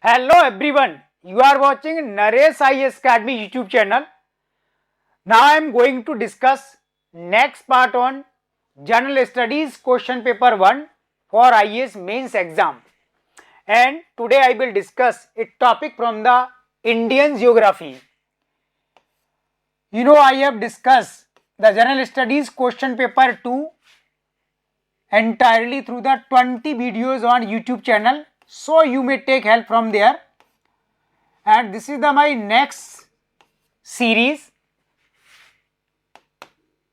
Hello everyone, you are watching Naresh IAS Academy YouTube channel. Now I am going to discuss next part on General Studies question paper 1 for IAS mains exam. And today I will discuss a topic from the Indian geography. I have discussed the General Studies question paper 2 entirely through the 20 videos on YouTube channel. So you may take help from there. And this is my next series,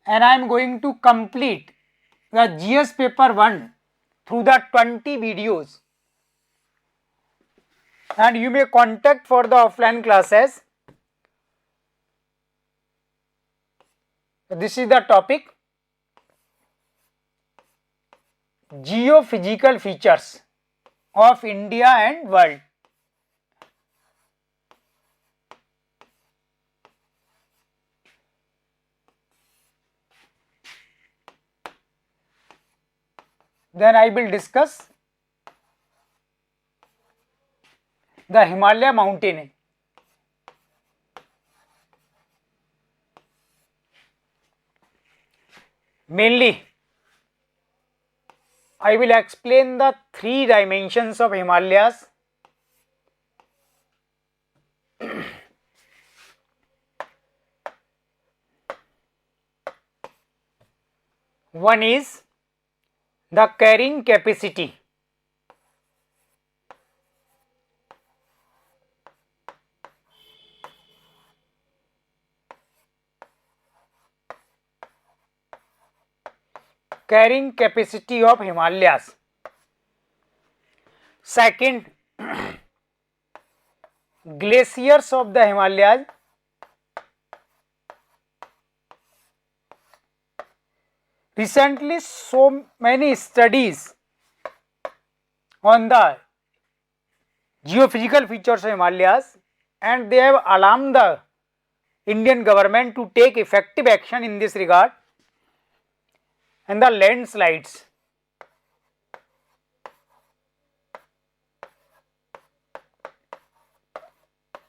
and I am going to complete the GS paper 1 through the 20 videos, and you may contact for the offline classes. This is the topic, geophysical features of India and world. Then I will discuss the Himalaya Mountain. Mainly, I will explain the 3 dimensions of Himalayas. One is the carrying capacity. Carrying capacity of Himalayas. Second, glaciers of the Himalayas. Recently, so many studies on the geophysical features of Himalayas, and they have alarmed the Indian government to take effective action in this regard. And the landslides.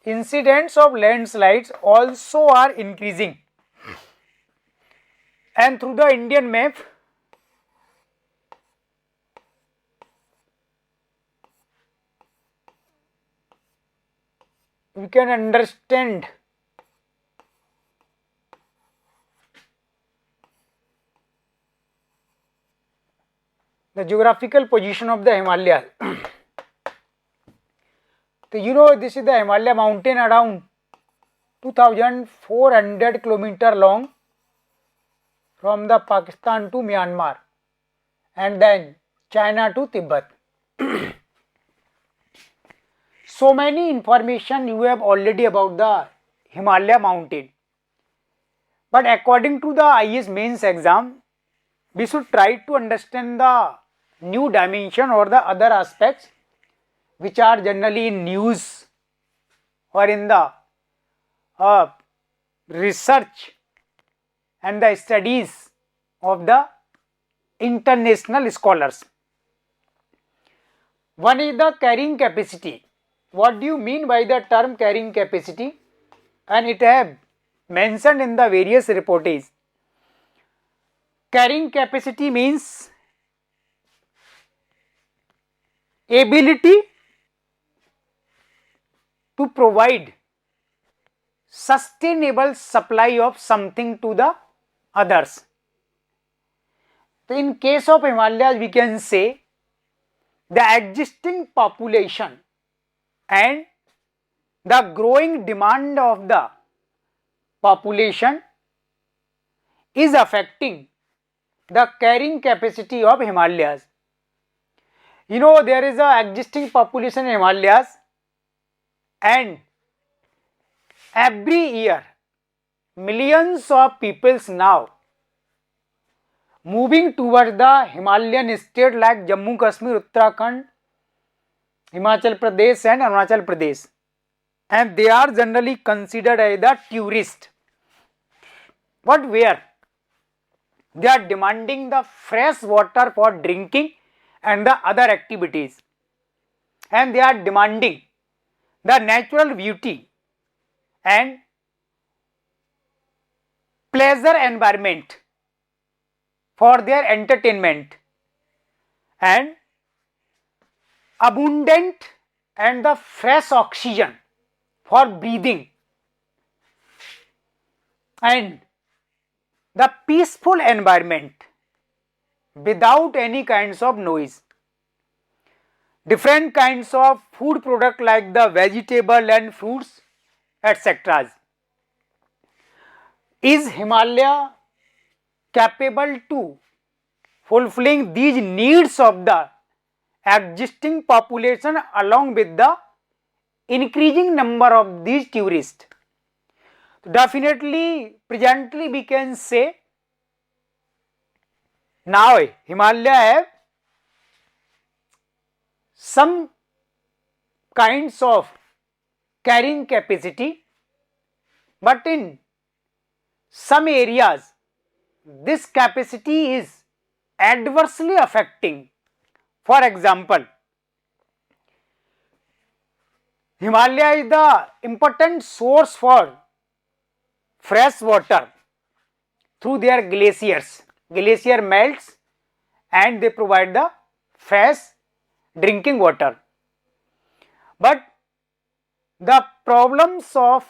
Incidents of landslides also are increasing, and through the Indian map, we can understand the geographical position of the Himalayas. So this is the Himalaya Mountain, around 2400 km long, from the Pakistan to Myanmar, and then China to Tibet. So many information you have already about the Himalaya Mountain, but according to the IAS mains exam, we should try to understand the new dimension or the other aspects which are generally in news or in the research and the studies of the international scholars. One is the carrying capacity. What do you mean by the term carrying capacity? And it have mentioned in the various reportages. Carrying capacity means ability to provide sustainable supply of something to the others. So in case of Himalayas, we can say the existing population and the growing demand of the population is affecting the carrying capacity of Himalayas. There is a existing population in Himalayas, and every year millions of peoples now moving towards the Himalayan state like Jammu Kashmir, Uttarakhand, Himachal Pradesh and Arunachal Pradesh, and they are generally considered as the tourist. But where? They are demanding the fresh water for drinking and the other activities, and they are demanding the natural beauty and pleasure environment for their entertainment, and abundant and the fresh oxygen for breathing, and the peaceful environment without any kinds of noise. Different kinds of food product like the vegetable and fruits etc. Is Himalaya capable to fulfilling these needs of the existing population along with the increasing number of these tourists? Definitely, presently we can say now Himalaya have some kinds of carrying capacity, but in some areas this capacity is adversely affecting. For example, Himalaya is the important source for fresh water through their glaciers. Glacier melts and they provide the fresh drinking water. But the problems of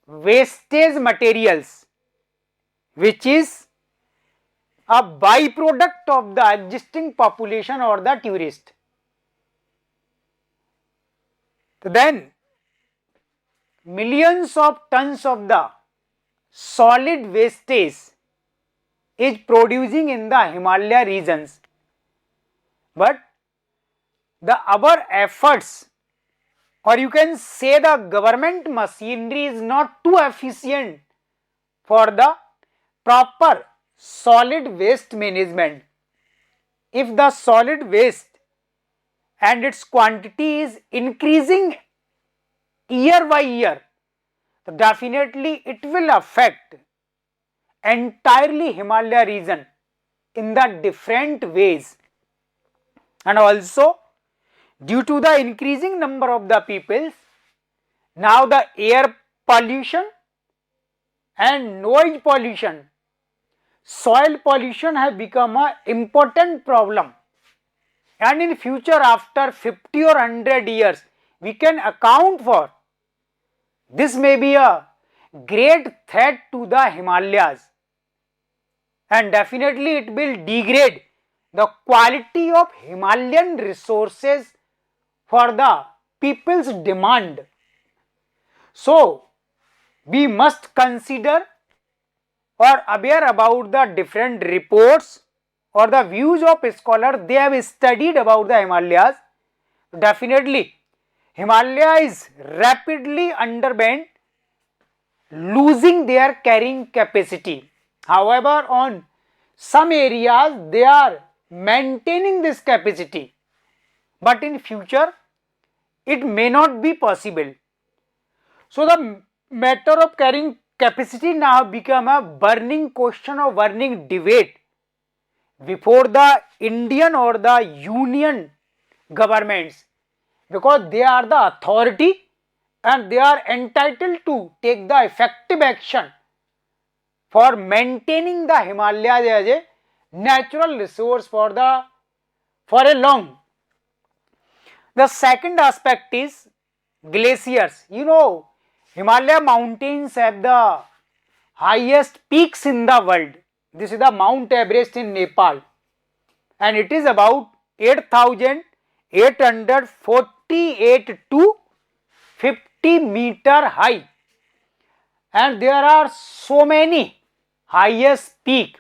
wastage materials, which is a byproduct of the existing population or the tourist, then millions of tons of the solid wastage is producing in the Himalaya regions, but our efforts, or you can say the government machinery, is not too efficient for the proper solid waste management. If the solid waste and its quantity is increasing year by year, definitely it will affect entirely Himalaya region in the different ways. And also, due to the increasing number of the peoples, now the air pollution and noise pollution, soil pollution have become an important problem, and in future after 50 or 100 years we can account for this may be a great threat to the Himalayas, and definitely it will degrade the quality of Himalayan resources for the people's demand. So, we must consider or aware about the different reports or the views of scholars they have studied about the Himalayas. Definitely, Himalaya is rapidly underwent, losing their carrying capacity. However, on some areas they are maintaining this capacity, but in future it may not be possible. So, the matter of carrying capacity now become a burning question or burning debate before the Indian or the union governments, because they are the authority and they are entitled to take the effective action for maintaining the Himalayas as a natural resource for a long. The second aspect is glaciers. You know, Himalaya mountains have the highest peaks in the world. This is the Mount Everest in Nepal, and it is about 8,848 to 50 meter high, and there are so many highest peak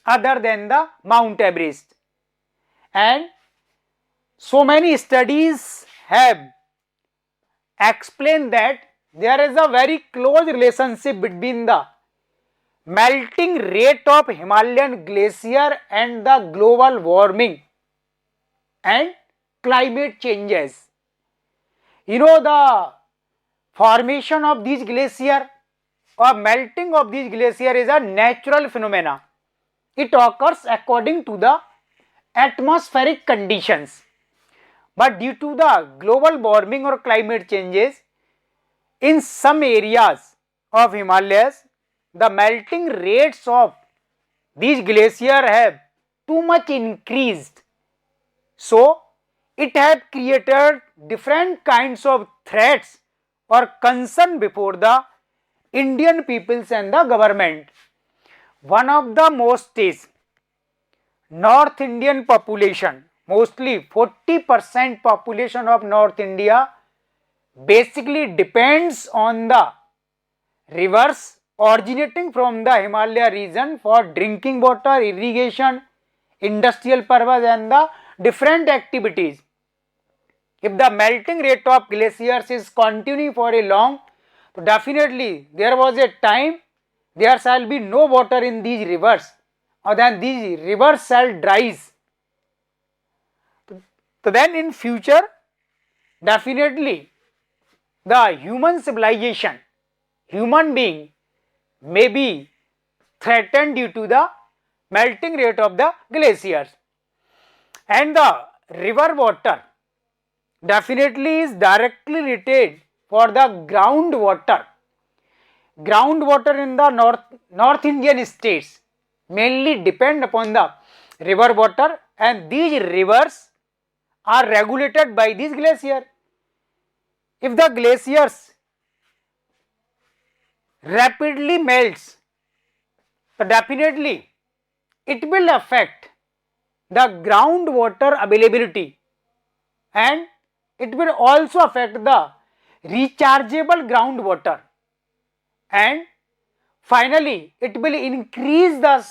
other than the Mount Everest, and so many studies have explained that there is a very close relationship between the melting rate of Himalayan glacier and the global warming and climate changes. You know, the formation of these glacier or melting of these glacier is a natural phenomena. It occurs according to the atmospheric conditions. but due to the global warming or climate changes, in some areas of Himalayas, the melting rates of these glaciers have too much increased. So, it had created different kinds of threats or concern before the Indian peoples and the government. One of the most is North Indian population, mostly 40% population of North India basically depends on the rivers originating from the Himalaya region for drinking water, irrigation, industrial purpose and the different activities. If the melting rate of glaciers is continuing for a long, so definitely there was a time there shall be no water in these rivers, or then these rivers shall dries. So then in future definitely the human civilization, human being may be threatened due to the melting rate of the glaciers. And the river water definitely is directly related for the groundwater. Groundwater in the North Indian states mainly depend upon the river water, and these rivers are regulated by these glaciers. If the glaciers rapidly melts, so definitely it will affect the groundwater availability, and it will also affect the rechargeable groundwater, and finally it will increase the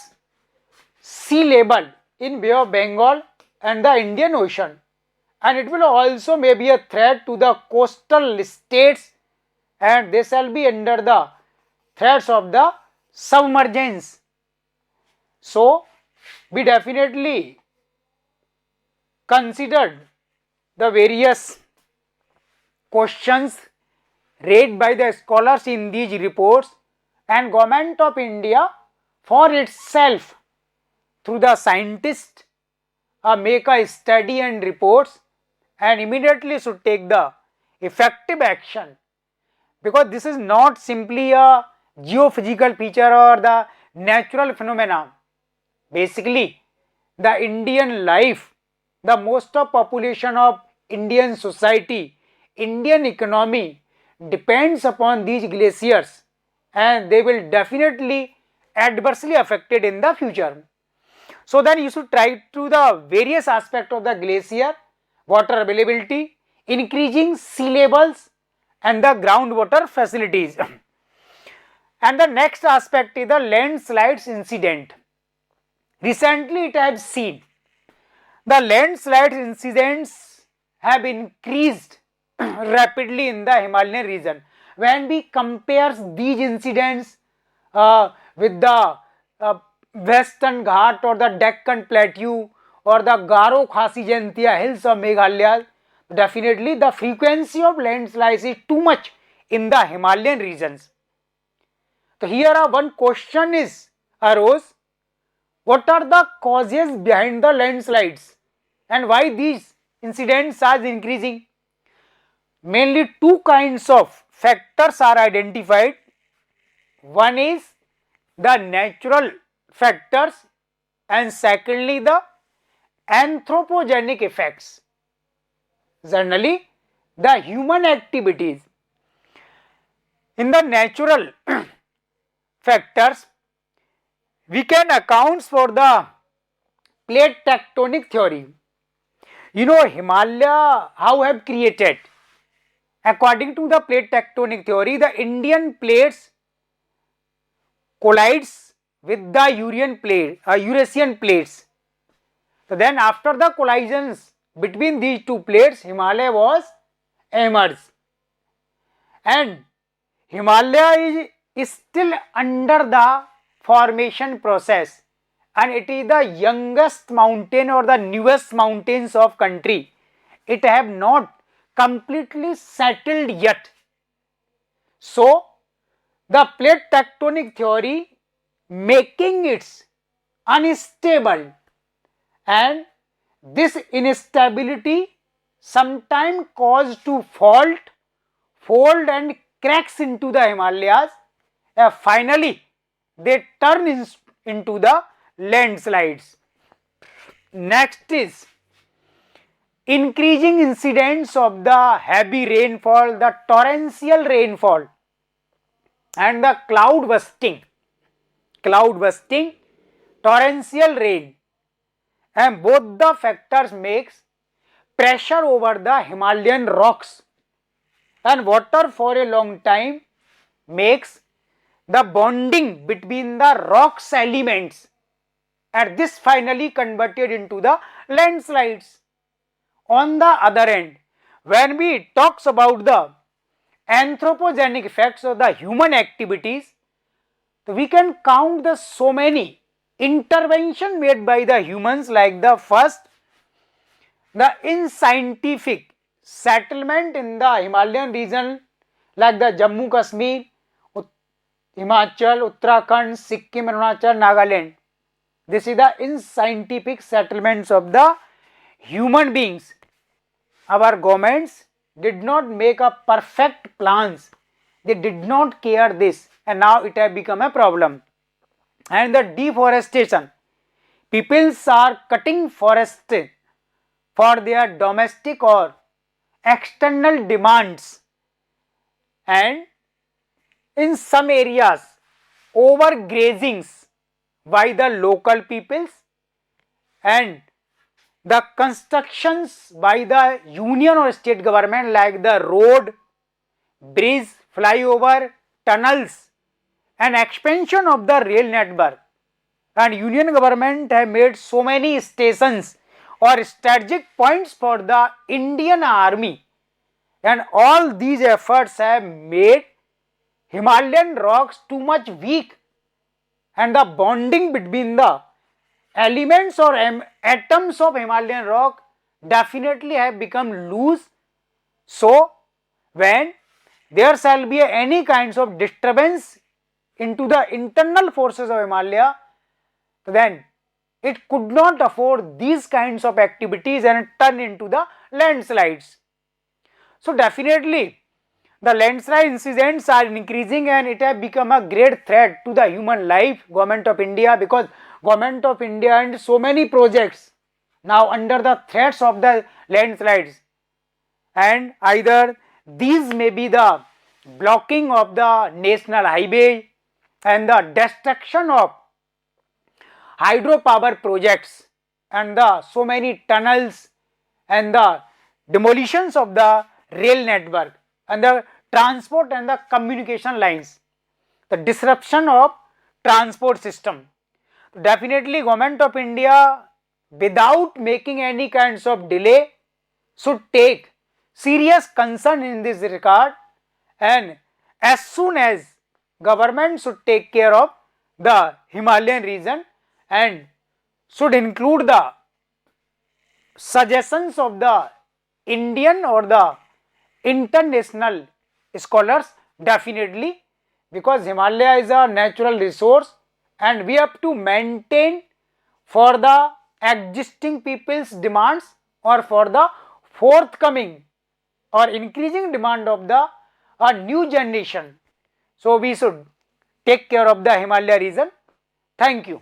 sea level in Bay of Bengal and the Indian Ocean, and it will also may be a threat to the coastal states, and they shall be under the threats of the submergence. So, we definitely considered the various questions raised by the scholars in these reports, and Government of India for itself through the scientists make a study and reports, and immediately should take the effective action, because this is not simply a geophysical feature or the natural phenomena. Basically the Indian life, the most of population of Indian society, Indian economy depends upon these glaciers, and they will definitely adversely affected in the future. So then you should try to the various aspects of the glacier, water availability, increasing sea levels and the groundwater facilities. And the next aspect is the landslides incident. Recently it has seen the landslide incidents have increased rapidly in the Himalayan region. When we compare these incidents with the Western Ghat or the Deccan Plateau or the Garo Khasi Jaintia hills of Meghalaya, definitely the frequency of landslides is too much in the Himalayan regions. So here one question is arose: what are the causes behind the landslides and why these incidents are increasing? Mainly two kinds of factors are identified. One is the natural factors, and secondly the anthropogenic effects. Generally the human activities. In the natural factors, we can account for the plate tectonic theory. You know Himalaya how have created? According to the plate tectonic theory, the Indian plates collides with the Eurasian plates. So then after the collisions between these two plates, Himalaya was emerged, and Himalaya is still under the formation process, and it is the youngest mountain or the newest mountains of country. It have not completely settled yet. So the plate tectonic theory making it unstable, and this instability sometimes cause to fault, fold and cracks into the Himalayas. Finally, they turn into the landslides. Next is increasing incidence of the heavy rainfall, the torrential rainfall and the cloud bursting, torrential rain, and both the factors makes pressure over the Himalayan rocks, and water for a long time makes the bonding between the rocks elements, and this finally converted into the landslides. On the other hand, when we talks about the anthropogenic effects of the human activities, we can count the so many intervention made by the humans, like the first, the unscientific settlement in the Himalayan region like the Jammu Kashmir, Himachal, Uttarakhand, Sikkim, Arunachal, Nagaland. This is the unscientific settlements of the human beings. Our governments did not make a perfect plans. They did not care this, and now it has become a problem. And the deforestation. Peoples are cutting forests for their domestic or external demands, and in some areas overgrazings by the local peoples, and the constructions by the union or state government like the road, bridge, flyover, tunnels, and expansion of the rail network, and union government have made so many stations or strategic points for the Indian army, and all these efforts have made Himalayan rocks too much weak, and the bonding between the elements or atoms of Himalayan rock definitely have become loose. So, when there shall be any kinds of disturbance into the internal forces of Himalaya, then it could not afford these kinds of activities and turn into the landslides. So, definitely the landslide incidents are increasing, and it has become a great threat to the human life. Government of India, because Government of India and so many projects now under the threats of the landslides, and either these may be the blocking of the national highway and the destruction of hydropower projects and the so many tunnels and the demolitions of the rail network and the transport and the communication lines, the disruption of transport system. Definitely Government of India, without making any kinds of delay, should take serious concern in this regard, and as soon as government should take care of the Himalayan region and should include the suggestions of the Indian or the international scholars, definitely, because Himalaya is a natural resource and we have to maintain for the existing people's demands or for the forthcoming or increasing demand of the new generation. So, we should take care of the Himalaya region. Thank you.